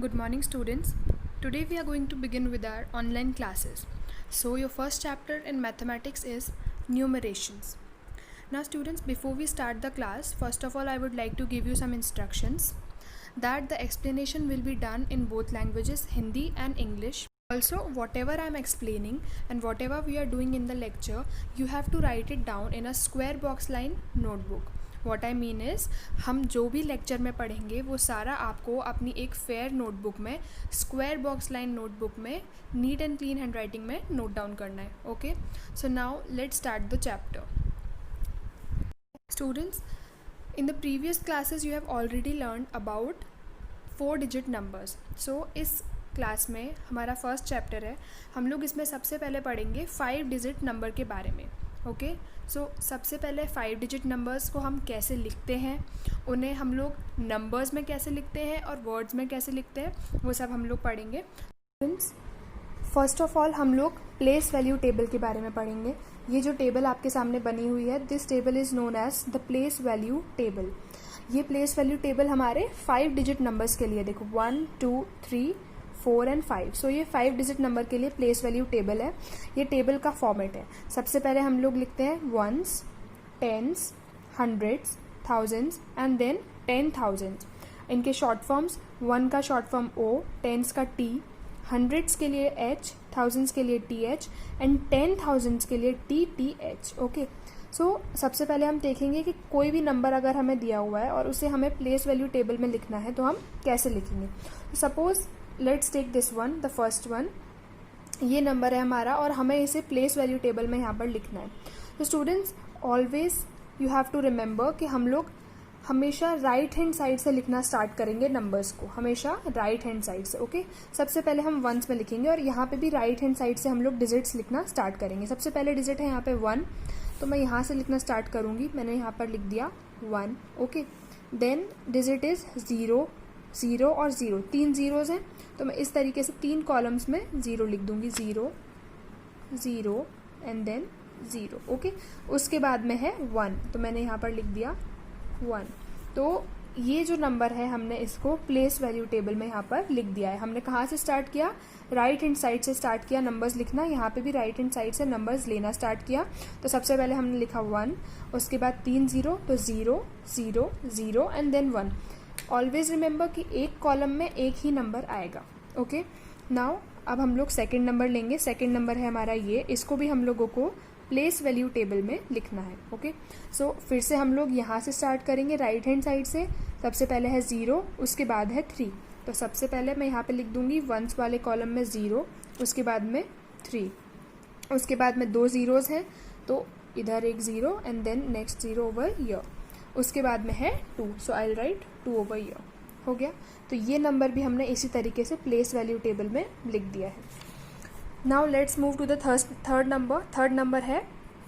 Good morning, students. Today we are going to begin with our online classes. So your first chapter in mathematics is numerations. Now students, before we start the class, first of all I would like to give you some instructions that the explanation will be done in both languages, Hindi and English. Also, whatever I am explaining and whatever we are doing in the lecture, you have to write it down in a square box line notebook. What I mean is, हम जो भी lecture में पढ़ेंगे वो सारा आपको अपनी एक फेयर नोटबुक में, स्क्वायर बॉक्स लाइन नोटबुक में, neat and clean hand writing में नोट डाउन करना है. Okay, so now let's start the chapter. Students, in the previous classes you have already learned about 4-digit numbers. So इस class में हमारा first chapter है. हम लोग इसमें सबसे पहले पढ़ेंगे 5-digit नंबर के बारे में. ओके, सो सबसे पहले 5-digit नंबर्स को हम कैसे लिखते हैं, उन्हें हम लोग नंबर्स में कैसे लिखते हैं और वर्ड्स में कैसे लिखते हैं, वो सब हम लोग पढ़ेंगे. फर्स्ट ऑफ ऑल हम लोग प्लेस वैल्यू टेबल के बारे में पढ़ेंगे. ये जो टेबल आपके सामने बनी हुई है, this table is known as the place value table. ये प्लेस वैल्यू टेबल हमारे 5-digit नंबर्स के लिए, देखो 1, 2, 3, 4 and 5. सो ये 5-digit नंबर के लिए प्लेस वैल्यू टेबल है. ये टेबल का फॉर्मेट है. सबसे पहले हम लोग लिखते हैं ones, tens, hundreds, thousands and then 10,000. इनके शॉर्ट फॉर्म्स, 1 का शॉर्ट फॉर्म O, टेंस का T, हंड्रेड्स के लिए H, थाउजेंड्स के लिए TH एंड 10,000 के लिए TTH. ओके, सो सबसे पहले हम देखेंगे कि कोई भी नंबर अगर हमें दिया हुआ है और उसे हमें प्लेस वैल्यू टेबल में लिखना है तो हम कैसे लिखेंगे. Suppose let's take this one, the first one. ये नंबर है हमारा और हमें इसे प्लेस वैल्यू टेबल में यहाँ पर लिखना है. तो students, always you have to remember कि हम लोग हमेशा राइट हैंड साइड से लिखना स्टार्ट करेंगे नंबर्स को, हमेशा राइट हैंड साइड से. ओके, सबसे पहले हम वंस में लिखेंगे और यहाँ पे भी राइट हैंड साइड से हम लोग डिजिट्स लिखना स्टार्ट करेंगे. सबसे पहले डिजिट है यहाँ पे 1, तो मैं यहाँ से लिखना स्टार्ट करूँगी. मैंने यहाँ पर लिख दिया 1. ओके, देन डिजिट इज़ 0, 0 और 0, 3 zeros हैं, तो मैं इस तरीके से 3 कॉलम्स में 0 लिख दूंगी. 0, 0 एंड देन 0. ओके, उसके बाद में है 1, तो मैंने यहाँ पर लिख दिया 1. तो ये जो नंबर है हमने इसको प्लेस वैल्यू टेबल में यहाँ पर लिख दिया है. हमने कहाँ से स्टार्ट किया, राइट हैंड साइड से स्टार्ट किया नंबर्स लिखना. यहाँ पे भी राइट हैंड साइड से नंबर्स लेना स्टार्ट किया. तो सबसे पहले हमने लिखा 1, उसके बाद 3 0, तो 0, 0, 0 एंड देन 1. ऑलवेज रिमेंबर कि एक कॉलम में एक ही नंबर आएगा. ओके, नाउ अब हम लोग सेकेंड नंबर लेंगे. सेकेंड नंबर है हमारा ये, इसको भी हम लोगों को प्लेस वैल्यू टेबल में लिखना है. ओके, सो फिर से हम लोग यहाँ से स्टार्ट करेंगे राइट हैंड साइड से. सबसे पहले है 0, उसके बाद है 3. तो सबसे पहले मैं यहाँ पे लिख दूंगी वंस वाले कॉलम में 0, उसके बाद में 3, उसके बाद में 2 zeros हैं, तो इधर एक 0 and then next 0 over here. उसके बाद में है 2, so I will write 2 over here. हो गया. तो ये नंबर भी हमने इसी तरीके से प्लेस वैल्यू टेबल में लिख दिया है. Now let's move to the third number. Third number है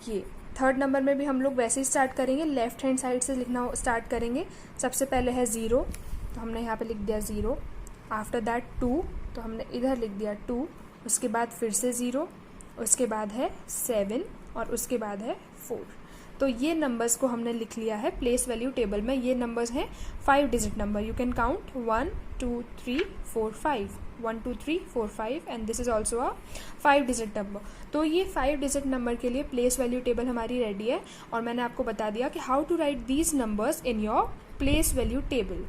ये. थर्ड नंबर में भी हम लोग वैसे ही स्टार्ट करेंगे, लेफ्ट हैंड साइड से लिखना स्टार्ट करेंगे. सबसे पहले है 0, तो हमने यहाँ पे लिख दिया 0. आफ्टर दैट 2, तो हमने इधर लिख दिया 2. उसके बाद फिर से 0, उसके बाद है 7 और उसके बाद है 4. तो ये नंबर्स को हमने लिख लिया है प्लेस वैल्यू टेबल में. ये नंबर्स हैं 5-digit number. You can count 1, 2, 3, 4, 5. 1, 2, 3, 4, 5 and this is also a 5-digit number. तो ये 5-digit नंबर के लिए प्लेस वैल्यू टेबल हमारी रेडी है और मैंने आपको बता दिया कि how to write these numbers in your place value table.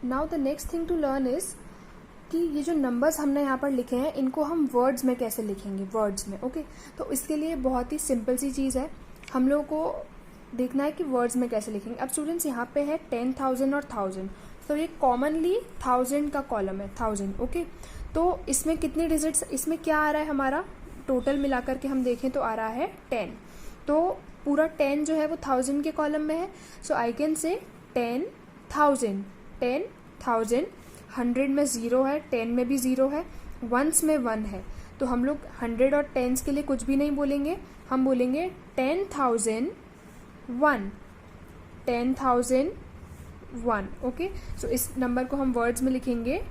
Now the next thing to learn is कि ये जो नंबर्स हमने यहाँ पर लिखे हैं इनको हम वर्ड्स में कैसे लिखेंगे, वर्ड्स में. ओके, तो इसके लिए बहुत ही सिंपल सी चीज़ है, हम लोगों को देखना है कि वर्ड्स में कैसे लिखेंगे. अब स्टूडेंट्स यहाँ पे है 10,000 और 1000, तो ये कॉमनली 1000 का कॉलम है, 1000. ओके, तो इसमें कितने डिजिट्स, इसमें क्या आ रहा है हमारा टोटल मिलाकर के हम देखें तो आ रहा है 10. तो पूरा 10 जो है वो 1000 के कॉलम में है. सो आई कैन से 10,000, 10,000. 100 में 0 है, 10 में भी 0 है, वंस में 1 है. तो हम लोग 100 और 10s के लिए कुछ भी नहीं बोलेंगे, हम बोलेंगे 10,001, 10,001. ओके, सो इस नंबर को हम वर्ड्स में लिखेंगे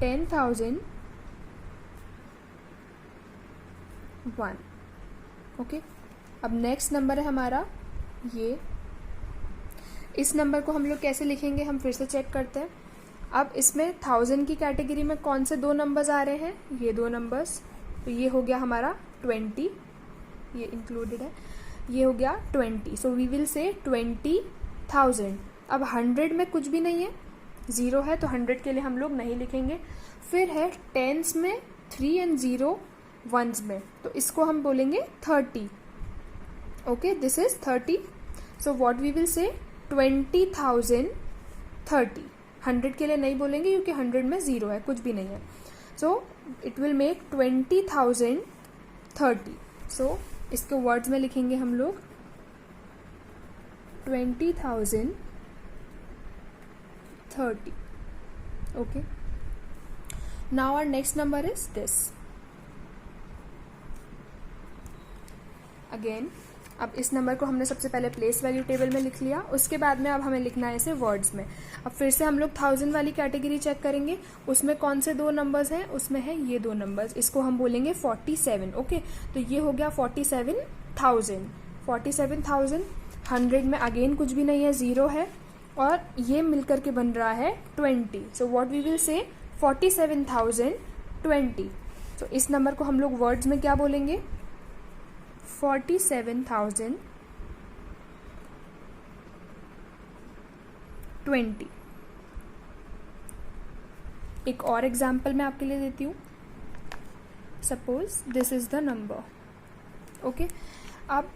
10,001. ओके, अब नेक्स्ट नंबर है हमारा ये. इस नंबर को हम लोग कैसे लिखेंगे हम फिर से चेक करते हैं. अब इसमें 1000 की कैटेगरी में कौन से दो नंबर्स आ रहे हैं, ये दो नंबर्स, तो ये हो गया हमारा 20, ये इंक्लूडेड है, ये हो गया 20, सो वी विल से 20,000। अब 100 में कुछ भी नहीं है, 0 है, तो 100 के लिए हम लोग नहीं लिखेंगे। फिर है टेंस में 3 एंड 0 वंस में, तो इसको हम बोलेंगे 30। Okay, this is 30, so what we will say 20,030। 100 के लिए नहीं बोलेंगे क्योंकि 100 में 0 है, कुछ भी नहीं है, सो इट विल मेक 20,030। सो इसको वर्ड्स में लिखेंगे हम लोग 20,030। Okay, now our next number is this. Again, अब इस नंबर को हमने सबसे पहले प्लेस वैल्यू टेबल में लिख लिया, उसके बाद में अब हमें लिखना है इसे वर्ड्स में। अब फिर से हम लोग 1000 वाली कैटेगरी चेक करेंगे, उसमें कौन से दो नंबर्स हैं, उसमें है ये दो नंबर्स, इसको हम बोलेंगे 47। ओके, तो ये हो गया 47,000। 47,000, 100 में अगेन कुछ भी नहीं है, 0 है, और ये मिलकर के बन रहा है 20, सो व्हाट वी विल से 47,020। तो इस नंबर को हम लोग वर्ड्स में क्या बोलेंगे, 47,020। एक और एग्जाम्पल मैं आपके लिए देती हूँ। Suppose this is the number. Okay, अब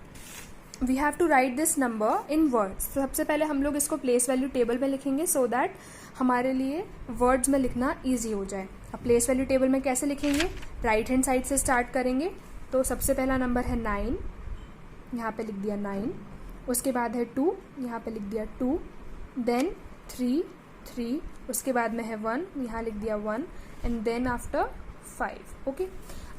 we have to write this number in words. सबसे पहले हम लोग इसको प्लेस वैल्यू टेबल में लिखेंगे सो दैट हमारे लिए वर्ड्स में लिखना ईजी हो जाए। अब प्लेस वैल्यू टेबल में कैसे लिखेंगे, राइट हैंड साइड से स्टार्ट करेंगे। तो सबसे पहला नंबर है 9, यहाँ पे लिख दिया 9, उसके बाद है 2, यहाँ पे लिख दिया 2, देन 3, उसके बाद में है 1, यहाँ लिख दिया 1, एंड देन आफ्टर 5। ओके,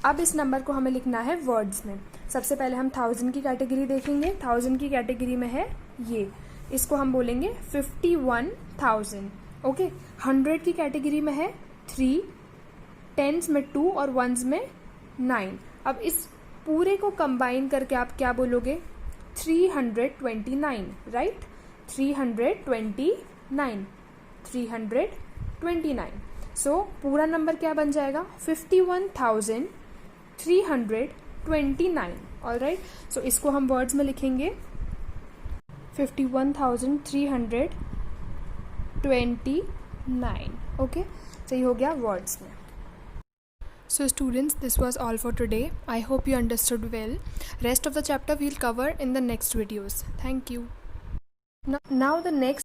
अब इस नंबर को हमें लिखना है वर्ड्स में। सबसे पहले हम 1000 की कैटेगरी देखेंगे। 1000 की कैटेगरी में है ये, इसको हम बोलेंगे 51,000। ओके, 100 की कैटेगरी में है 3, टेंस में 2 और वंस में 9। अब इस पूरे को कंबाइन करके आप क्या बोलोगे, 329, राइट, 329। सो पूरा नंबर क्या बन जाएगा, 51,329। ऑलराइट, सो इसको हम वर्ड्स में लिखेंगे 51,329। ओके, तो ये हो गया वर्ड्स में। So students, this was all for today. I hope you understood well. Rest of the chapter we'll cover in the next videos. Thank you. Now the next